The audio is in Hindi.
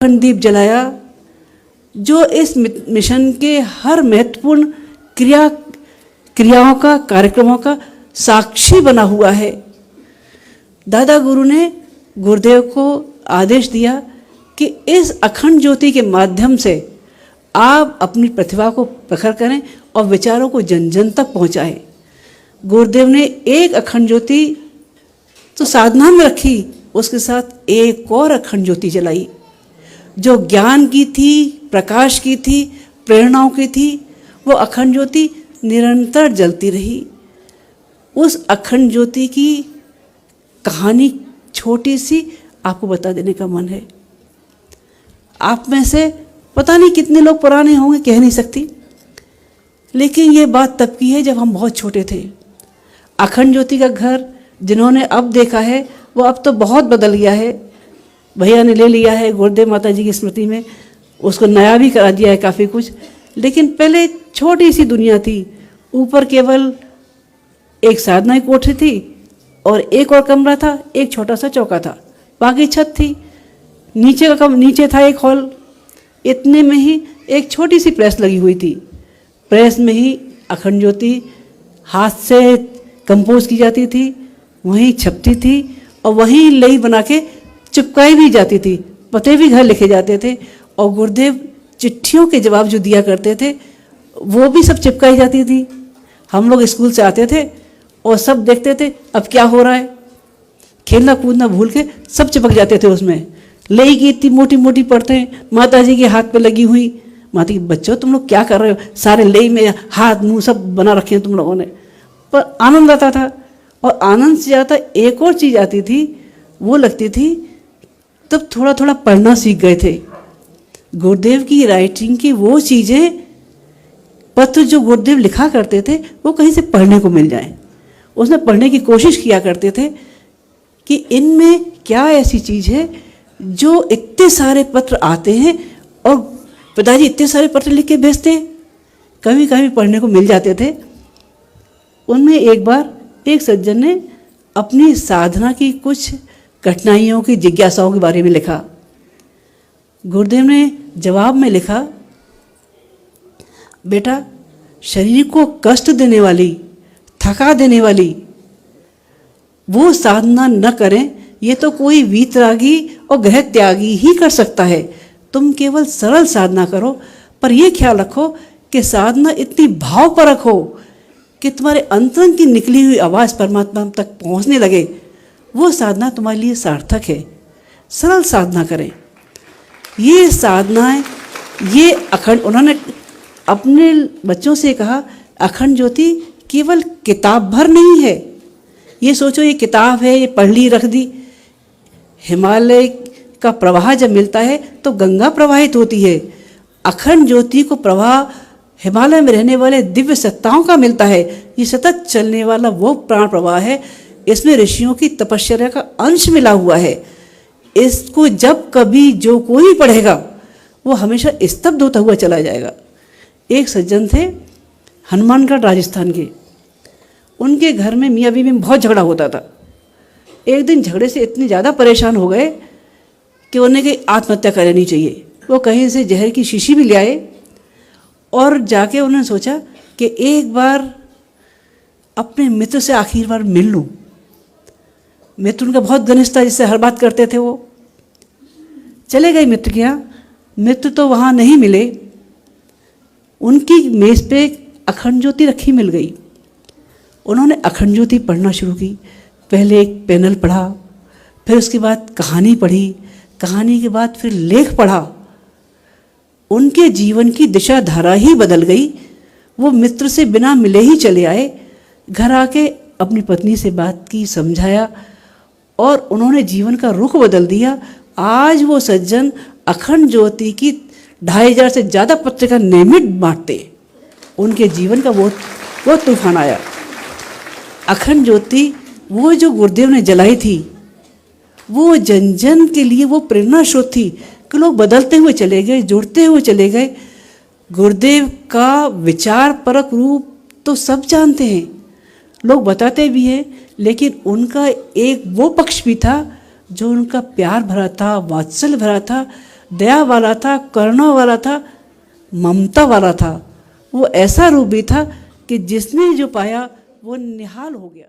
अखंड दीप जलाया, जो इस मिशन के हर महत्वपूर्ण क्रियाओं का, कार्यक्रमों का साक्षी बना हुआ है। दादा गुरु ने गुरुदेव को आदेश दिया कि इस अखंड ज्योति के माध्यम से आप अपनी प्रतिभा को प्रखर करें और विचारों को जन जन तक पहुंचाएं। गुरुदेव ने एक अखंड ज्योति तो साधना में रखी, उसके साथ एक और अखंड ज्योति जलाई जो ज्ञान की थी, प्रकाश की थी, प्रेरणाओं की थी। वो अखंड ज्योति निरंतर जलती रही। उस अखंड ज्योति की कहानी छोटी सी आपको बता देने का मन है। आप में से पता नहीं कितने लोग पुराने होंगे, कह नहीं सकती, लेकिन ये बात तब की है जब हम बहुत छोटे थे। अखंड ज्योति का घर जिन्होंने अब देखा है वो अब तो बहुत बदल गया है। भैया ने ले लिया है गुरुदेव माता जी की स्मृति में, उसको नया भी करा दिया है काफ़ी कुछ, लेकिन पहले छोटी सी दुनिया थी। ऊपर केवल एक साधना की कोठरी थी और एक और कमरा था, एक छोटा सा चौका था, बाकी छत थी। नीचे था एक हॉल। इतने में ही एक छोटी सी प्रेस लगी हुई थी। प्रेस में ही अखंड ज्योति हाथ से कंपोज की जाती थी, वहीं छपती थी और वहीं लई बना के चिपकाई भी जाती थी। पते भी घर लिखे जाते थे और गुरुदेव चिट्ठियों के जवाब जो दिया करते थे वो भी सब चिपकाई जाती थी। हम लोग स्कूल से आते थे और सब देखते थे अब क्या हो रहा है, खेलना कूदना भूल के सब चिपक जाते थे उसमें। लई की इतनी मोटी मोटी परतें माता जी के हाथ पे लगी हुई। माता की बच्चों तुम लोग क्या कर रहे हो, सारे लई में हाथ मुंह सब बना रखे हैं तुम लोगों ने। पर आनंद आता था। और आनंद से ज़्यादा एक और चीज़ आती थी, वो लगती थी तब थोड़ा थोड़ा पढ़ना सीख गए थे। गुरुदेव की राइटिंग की वो चीज़ें, पत्र जो गुरुदेव लिखा करते थे वो कहीं से पढ़ने को मिल जाए। उसमें पढ़ने की कोशिश किया करते थे कि इनमें क्या ऐसी चीज़ है जो इतने सारे पत्र आते हैं और पिताजी इतने सारे पत्र लिख के भेजते हैं, कभी कभी पढ़ने को मिल जाते थे। उनमें एक बार एक सज्जन ने अपनी साधना की कुछ कठिनाइयों की जिज्ञासाओं के बारे में लिखा। गुरुदेव ने जवाब में लिखा, बेटा शरीर को कष्ट देने वाली, थका देने वाली वो साधना न करें, ये तो कोई वीतरागी और गृह त्यागी ही कर सकता है। तुम केवल सरल साधना करो, पर यह ख्याल रखो कि साधना इतनी भावपरक हो कि तुम्हारे अंतरंग की निकली हुई आवाज़ परमात्मा तक पहुंचने लगे। वो साधना तुम्हारे लिए सार्थक है। सरल साधना करें। ये साधनाएं, ये अखंड, उन्होंने अपने बच्चों से कहा अखंड ज्योति केवल किताब भर नहीं है। ये सोचो ये किताब है, ये पढ़ ली रख दी। हिमालय का प्रवाह जब मिलता है तो गंगा प्रवाहित होती है। अखंड ज्योति को प्रवाह हिमालय में रहने वाले दिव्य सत्ताओं का मिलता है। ये सतत चलने वाला वो प्राण प्रवाह है। इसमें ऋषियों की तपश्चर्या का अंश मिला हुआ है। इसको जब कभी जो कोई पढ़ेगा वो हमेशा स्तब्ध होता हुआ चला जाएगा। एक सज्जन थे हनुमानगढ़ राजस्थान के, उनके घर में मियाँ बीवी में बहुत झगड़ा होता था। एक दिन झगड़े से इतने ज़्यादा परेशान हो गए कि उन्हें कहीं आत्महत्या कर लेनी चाहिए। वो कहीं से जहर की शीशी भी ले आए और जाके उन्होंने सोचा कि एक बार अपने मित्र से आखिरी बार मिल लूँ। मित्र उनका बहुत घनिष्ठ था, जिससे हर बात करते थे। वो चले गए मित्र के यहाँ। मित्र तो वहाँ नहीं मिले। उनकी मेज़ पे अखंड ज्योति रखी मिल गई। उन्होंने अखंड ज्योति पढ़ना शुरू की। पहले एक पैनल पढ़ा, फिर उसके बाद कहानी पढ़ी, कहानी के बाद फिर लेख पढ़ा। उनके जीवन की दिशा धारा ही बदल गई। वो मित्र से बिना मिले ही चले आए। घर आके अपनी पत्नी से बात की, समझाया और उन्होंने जीवन का रुख बदल दिया। आज वो सज्जन अखंड ज्योति की 2500 से ज़्यादा पत्रिका नियमित बांटते। उनके जीवन का वो तूफान आया। अखंड ज्योति वो जो गुरुदेव ने जलाई थी, वो जन जन के लिए वो प्रेरणा स्रोत थी कि लोग बदलते हुए चले गए, जुड़ते हुए चले गए। गुरुदेव का विचार परक रूप तो सब जानते हैं, लोग बताते भी हैं, लेकिन उनका एक वो पक्ष भी था जो उनका प्यार भरा था, वात्सल्य भरा था, दया वाला था, करुणा वाला था, ममता वाला था। वो ऐसा रूप भी था कि जिसने जो पाया वो निहाल हो गया।